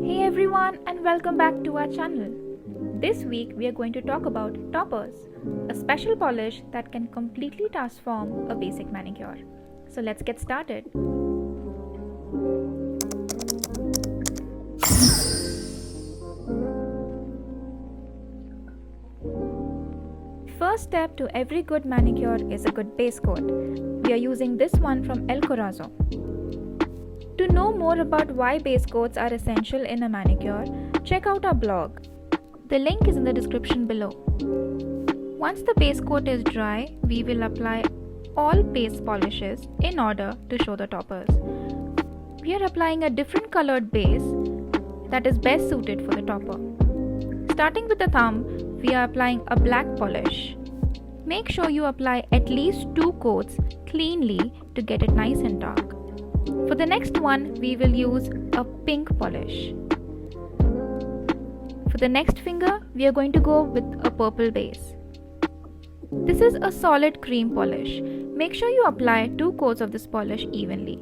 Hey everyone, and welcome back to our channel. This week we are going to talk about toppers, a special polish that can completely transform a basic manicure. So let's get started. First step to every good manicure is a good base coat. We are using this one from El Corazon. To know more about why base coats are essential in a manicure, check out our blog. The link is in the description below. Once the base coat is dry, we will apply all base polishes in order to show the toppers. We are applying a different colored base that is best suited for the topper. Starting with the thumb, we are applying a black polish. Make sure you apply at least 2 coats cleanly to get it nice and dark. For the next one, we will use a pink polish. For the next finger, we are going to go with a purple base. This is a solid cream polish. Make sure you apply 2 coats of this polish evenly.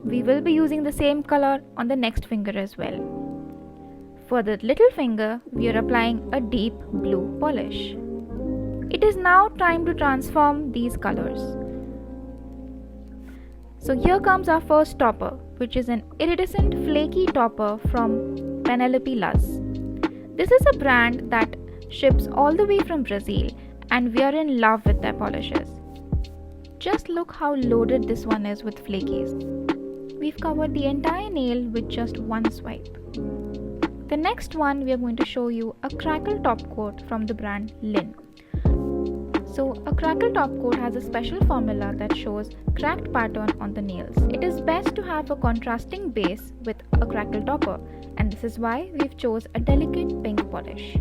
We will be using the same color on the next finger as well. For the little finger, we are applying a deep blue polish. It is now time to transform these colors. So here comes our first topper, which is an iridescent flaky topper from Penelope. This is a brand that ships all the way from Brazil, and we are in love with their polishes. Just look how loaded this one is with flakies. We've covered the entire nail with just one swipe. The next one, we are going to show you a crackle top coat from the brand ILMP. So a crackle top coat has a special formula that shows cracked pattern on the nails. It is best to have a contrasting base with a crackle topper, and this is why we've chose a delicate pink polish.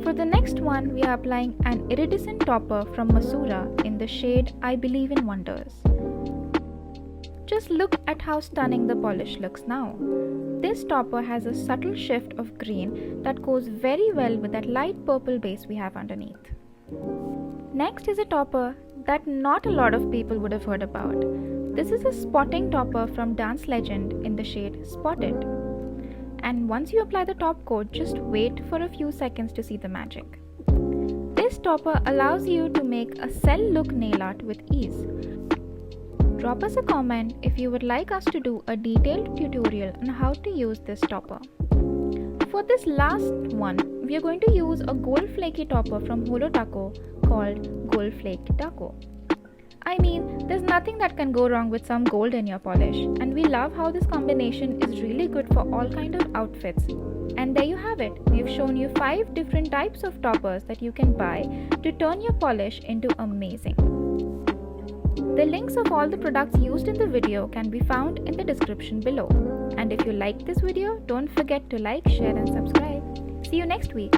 For the next one, we are applying an iridescent topper from Masura in the shade I Believe in Wonders. Just look at how stunning the polish looks now. This topper has a subtle shift of green that goes very well with that light purple base we have underneath. Next is a topper that not a lot of people would have heard about. This is a spotting topper from Dance Legend in the shade Spotted. And once you apply the top coat, just wait for a few seconds to see the magic. This topper allows you to make a cell look nail art with ease. Drop us a comment if you would like us to do a detailed tutorial on how to use this topper. For this last one, we are going to use a gold flaky topper from Holo called Gold Flaked Taco. I mean, there's nothing that can go wrong with some gold in your polish, and we love how this combination is really good for all kind of outfits. And there you have it. We've shown you 5 different types of toppers that you can buy to turn your polish into amazing. The links of all the products used in the video can be found in the description below. And if you liked this video, don't forget to like, share and subscribe. See you next week.